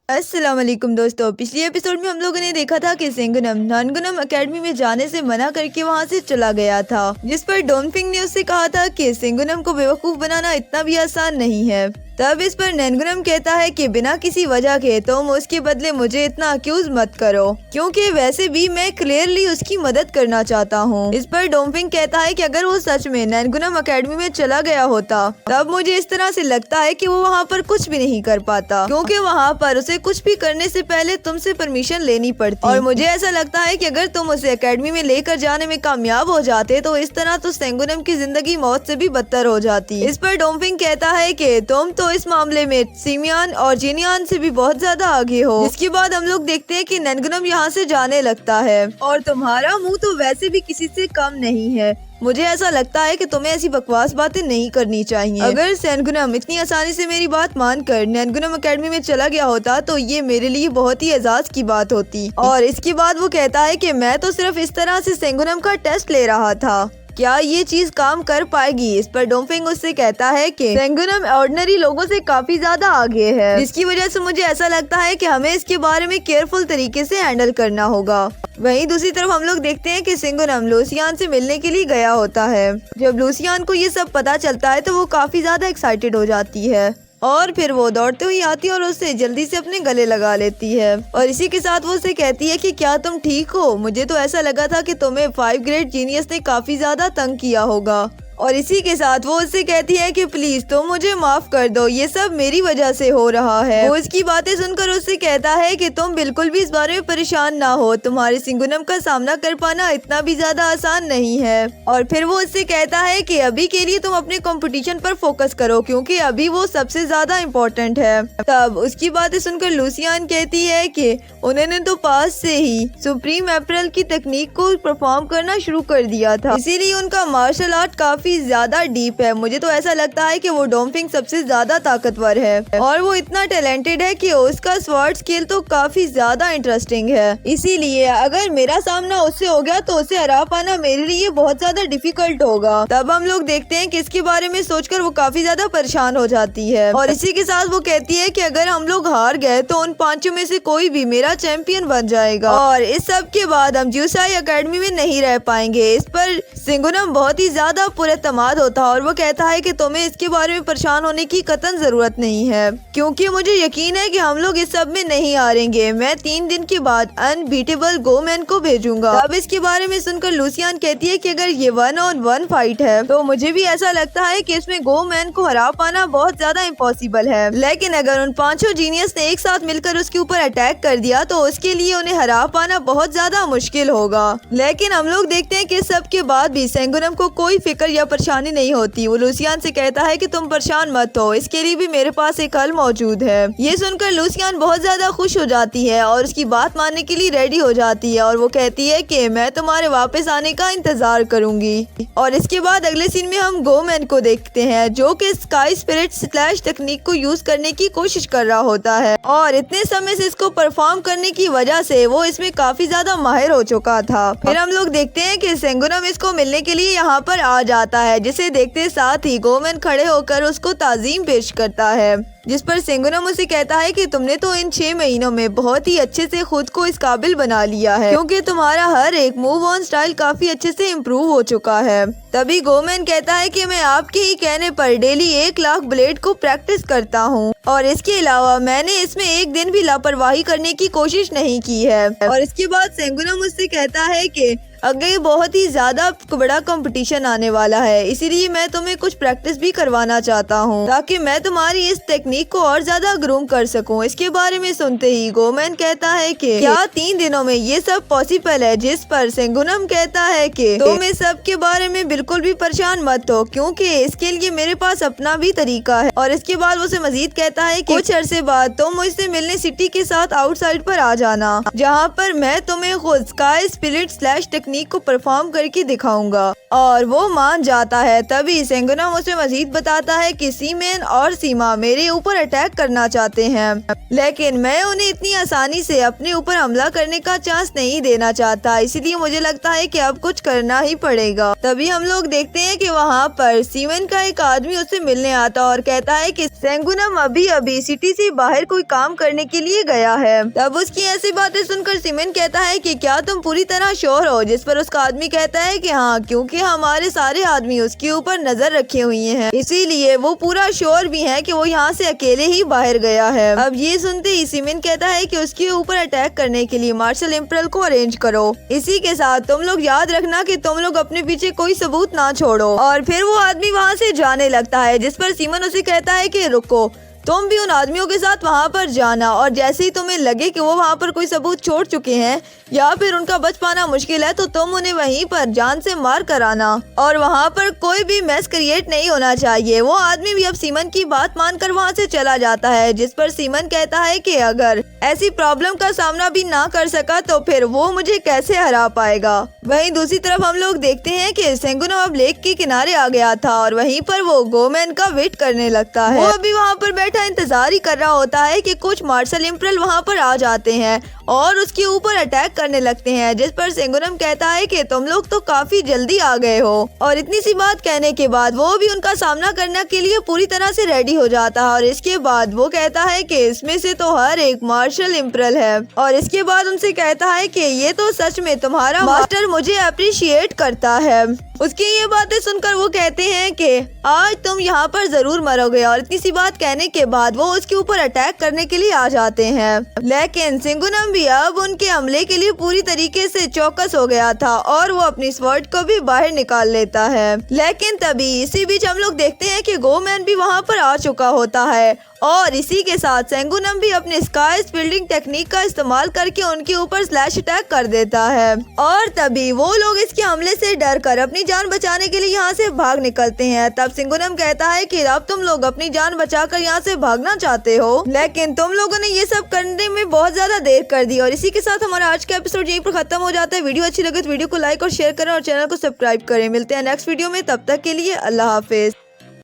अस्सलाम वालेकुम दोस्तों, पिछले एपिसोड में हम लोगों ने देखा था कि सेंगुनम नानगुनम एकेडमी में जाने से मना करके वहाँ से चला गया था, जिस पर डोनफिंग ने उससे कहा था कि सेंगुनम को बेवकूफ बनाना इतना भी आसान नहीं है। तब इस पर नैनगुनम कहता है कि बिना किसी वजह के तुम उसके बदले मुझे इतना अक्यूज मत करो, क्योंकि वैसे भी मैं क्लियरली उसकी मदद करना चाहता हूँ। इस पर डोनफिंग कहता है कि अगर वो सच में नैनगुनम एकेडमी में चला गया होता तब मुझे इस तरह से लगता है कि वो वहाँ पर कुछ भी नहीं कर पाता, क्योंकि वहाँ पर उसे कुछ भी करने से पहले तुमसे परमिशन लेनी पड़ती। और मुझे ऐसा लगता है कि अगर तुम उसे एकेडमी में लेकर जाने में कामयाब हो जाते तो इस तरह तो सेंगुनम की जिंदगी मौत से भी बदतर हो जाती। इस पर डोनफिंग कहता है कि तुम तो इस मामले में सिमियान और जिनियान से भी बहुत ज्यादा आगे हो। इसके बाद हम लोग देखते हैं कि नैनगुनम यहाँ से जाने लगता है और तुम्हारा मुंह तो वैसे भी किसी से कम नहीं है। मुझे ऐसा लगता है कि तुम्हें ऐसी बकवास बातें नहीं करनी चाहिए। अगर सेंगुनम इतनी आसानी से मेरी बात मानकर नैनगुनम एकेडमी में चला गया होता तो ये मेरे लिए बहुत ही एजाज की बात होती। और इसके बाद वो कहता है कि मैं तो सिर्फ इस तरह से सेंगुनम का टेस्ट ले रहा था, क्या ये चीज काम कर पाएगी। इस पर डोनफिंग उससे कहता है कि सेंगुनम ऑर्डिनरी लोगों से काफी ज्यादा आगे है, जिसकी वजह से मुझे ऐसा लगता है कि हमें इसके बारे में केयरफुल तरीके से हैंडल करना होगा। वहीं दूसरी तरफ हम लोग देखते हैं कि सेंगुनम लूसियान से मिलने के लिए गया होता है। जब लूसियान को ये सब पता चलता है तो वो काफी ज्यादा एक्साइटेड हो जाती है और फिर वो दौड़ते हुए आती है और उससे जल्दी से अपने गले लगा लेती है। और इसी के साथ वो उससे कहती है कि क्या तुम ठीक हो, मुझे तो ऐसा लगा था कि तुम्हें 5 ग्रेड जीनियस ने काफी ज्यादा तंग किया होगा। और इसी के साथ वो उससे कहती है कि प्लीज तुम मुझे माफ कर दो, ये सब मेरी वजह से हो रहा है। वो इसकी बातें सुनकर उससे कहता है कि तुम बिल्कुल भी इस बारे में परेशान ना हो, तुम्हारे सेंगुनम का सामना कर पाना इतना भी ज्यादा आसान नहीं है। और फिर वो उससे कहता है कि अभी के लिए तुम अपने कंपटीशन पर फोकस करो, क्योंकि अभी वो सबसे ज्यादा इम्पोर्टेंट है। तब उसकी बातें सुनकर लूसियान कहती है कि उन्होंने तो पास से ही सुप्रीम अप्रैल की तकनीक को परफॉर्म करना शुरू कर दिया था, इसीलिए उनका मार्शल आर्ट काफी ज्यादा डीप है। मुझे तो ऐसा लगता है कि वो डोनफिंग सबसे ज्यादा ताकतवर है और वो इतना टैलेंटेड है कि उसका स्वॉर्ड स्किल तो काफी ज्यादा इंटरेस्टिंग है। इसीलिए अगर मेरा सामना उससे हो गया तो उसे हरा पाना मेरे लिए बहुत ज्यादा डिफिकल्ट होगा। तब हम लोग देखते हैं कि इसके बारे में सोचकर वो काफी ज्यादा परेशान हो जाती है। और इसी के साथ वो कहती है कि अगर हम लोग हार गए तो उन 5 में से कोई भी मेरा चैंपियन बन जाएगा और इस सब के बाद हम ज्यूसाई एकेडमी में नहीं रह पाएंगे। इस पर सेंगुनम बहुत ही ज्यादा पुरएतमाद होता है और वो कहता है कि तुम्हें इसके बारे में परेशान होने की कतई जरूरत नहीं है, क्योंकि मुझे यकीन है कि हम लोग इस सब में नहीं हारेंगे। मैं 3 दिन के बाद अनबीटेबल गोमैन को भेजूंगा। अब इसके बारे में सुनकर लूसियान कहती है कि अगर ये 1-on-1 फाइट है तो मुझे भी ऐसा लगता है कि इसमें गोमैन को हरा पाना बहुत ज्यादा इम्पॉसिबल है, लेकिन अगर उन 5 जीनियस ने एक साथ मिलकर उसके ऊपर अटैक कर दिया तो उसके लिए उन्हें हरा पाना बहुत ज्यादा मुश्किल होगा। लेकिन हम लोग देखते हैं कि सब के बाद भी सेंगुनम को कोई फिक्र या परेशानी नहीं होती। वो लूसियान से कहता है कि तुम परेशान मत हो, इसके लिए भी मेरे पास एक हल मौजूद है। ये सुनकर लूसियान बहुत ज्यादा खुश हो जाती है और उसकी बात मानने के लिए रेडी हो जाती है और वो कहती है कि मैं तुम्हारे वापस आने का इंतजार करूंगी। और इसके बाद अगले सीन में हम गोमैन को देखते हैं जो कि स्काई स्पिरिट स्लैश तकनीक को यूज करने की कोशिश कर रहा होता है और इतने समय से इसको परफॉर्म करने की वजह से वो इसमें काफी ज्यादा माहिर हो चुका था। फिर हम लोग देखते हैं कि सेंगुनम इसको मिलने के लिए यहाँ पर आ जाता है, जिसे देखते साथ ही गोमैन खड़े होकर उसको ताजीम पेश करता है, जिस पर सेंगुनम उसे कहता है कि तुमने तो इन 6 महीनों में बहुत ही अच्छे से खुद को इस काबिल बना लिया है, क्योंकि तुम्हारा हर एक मूव ऑन स्टाइल काफी अच्छे से इम्प्रूव हो चुका है। तभी गोमैन कहता है कि मैं आपके ही कहने पर डेली 1 लाख ब्लेड को प्रैक्टिस करता हूँ और इसके अलावा मैंने इसमें एक दिन भी लापरवाही करने की कोशिश नहीं की है। और इसके बाद सेंगुनम उससे कहता है कि आगे बहुत ही ज्यादा बड़ा कंपटीशन आने वाला है, इसीलिए मैं तुम्हें कुछ प्रैक्टिस भी करवाना चाहता हूँ ताकि मैं तुम्हारी इस टेक्निक को और ज्यादा ग्रूम कर सकूँ। इसके बारे में सुनते ही गोमैन कहता है कि क्या 3 दिनों में ये सब पॉसिबल है, जिस पर सेंगुनम कहता है कि तुम इस सब के बारे में बिल्कुल भी परेशान मत हो, क्योंकि इसके लिए मेरे पास अपना भी तरीका है। और इसके बाद वो उसे मजीद कहता है कि कुछ अरसे बाद तुम मुझसे मिलने सिटी के साथ आउटसाइड पर आ जाना, जहाँ पर मैं तुम्हें खुद स्काई स्पिरिट स्लैश तकनीक को परफॉर्म करके दिखाऊंगा। और वो मान जाता है। तभी सेंगुनम उसे मजीद बताता है कि सीमेन और सीमा मेरे ऊपर ऊपर अटैक करना चाहते हैं, लेकिन मैं उन्हें इतनी आसानी से अपने ऊपर हमला करने का चांस नहीं देना चाहता, इसलिए मुझे लगता है कि अब कुछ करना ही पड़ेगा। तभी हम लोग देखते हैं कि वहाँ पर सीमन का एक आदमी उससे मिलने आता और कहता है कि सेंगुनम अभी अभी सिटी से बाहर कोई काम करने के लिए गया है। तब उसकी ऐसी बातें सुनकर सीमन कहता है कि क्या तुम पूरी तरह श्योर हो? जिस पर उसका आदमी कहता है कि हाँ, क्योंकि हमारे सारे आदमी उसके ऊपर नजर रखे हुए हैं, इसीलिए वो पूरा श्योर भी है कि वो यहाँ से अकेले ही बाहर गया है। अब ये सुनते ही सीमन कहता है कि उसके ऊपर अटैक करने के लिए मार्शल इम्परल को अरेंज करो। इसी के साथ तुम लोग याद रखना कि तुम लोग अपने पीछे कोई सबूत ना छोड़ो। और फिर वो आदमी वहाँ से जाने लगता है, जिस पर सीमन उसे कहता है कि रुको, तुम भी उन आदमियों के साथ वहाँ पर जाना और जैसे ही तुम्हें लगे कि वो वहाँ पर कोई सबूत छोड़ चुके हैं या फिर उनका बच पाना मुश्किल है, तो तुम उन्हें वहीं पर जान से मार कर आना और वहाँ पर कोई भी मैस क्रिएट नहीं होना चाहिए। वो आदमी भी अब सीमन की बात मानकर वहाँ से चला जाता है, जिस पर सीमन कहता है कि अगर ऐसी प्रॉब्लम का सामना भी ना कर सका तो फिर वो मुझे कैसे हरा पाएगा। वहीं दूसरी तरफ हम लोग देखते हैं कि सेंगुनम अब लेक के किनारे आ गया था और वहीं पर वो गोमैन का वेट करने लगता है। वो अभी वहाँ पर बैठा इंतजार ही कर रहा होता है कि कुछ मार्शल इम्परल वहाँ पर आ जाते हैं और उसके ऊपर अटैक करने लगते हैं, जिस पर सेंगुनम कहता है कि तुम लोग तो काफी जल्दी आ गए हो। और इतनी सी बात कहने के बाद वो भी उनका सामना करने के लिए पूरी तरह से रेडी हो जाता है और इसके बाद वो कहता है कि इसमें से तो हर एक मार्शल इम्परल है और इसके बाद उनसे कहता है कि ये तो सच में तुम्हारा मास्टर मुझे अप्रिशिएट करता है। उसकी ये बातें सुनकर वो कहते हैं कि आज तुम यहाँ पर जरूर मरोगे और इतनी सी बात कहने के बाद वो उसके ऊपर अटैक करने के लिए आ जाते हैं, लेकिन सेंगुनम भी अब उनके हमले के लिए पूरी तरीके से चौकस हो गया था और वो अपनी स्वॉर्ड को भी बाहर निकाल लेता है। लेकिन तभी इसी बीच हम लोग देखते हैं कि गोमैन भी वहाँ पर आ चुका होता है और इसी के साथ सेंगुनम भी अपने स्काई स्पिल्डिंग टेक्निक का इस्तेमाल करके उनके ऊपर स्लैश अटैक कर देता है और तभी वो लोग इसके हमले से डर कर अपनी जान बचाने के लिए यहाँ से भाग निकलते हैं। तब सेंगुनम कहता है कि अब तुम लोग अपनी जान बचाकर यहाँ से भागना चाहते हो, लेकिन तुम लोगों ने ये सब करने में बहुत ज्यादा देर कर दी। और इसी के साथ हमारा आज का एपिसोड यहीं पर खत्म हो जाता है। वीडियो अच्छी लगे तो वीडियो को लाइक और शेयर करें और चैनल को सब्सक्राइब करें। मिलते हैं नेक्स्ट वीडियो में, तब तक के लिए अल्लाह हाफिज।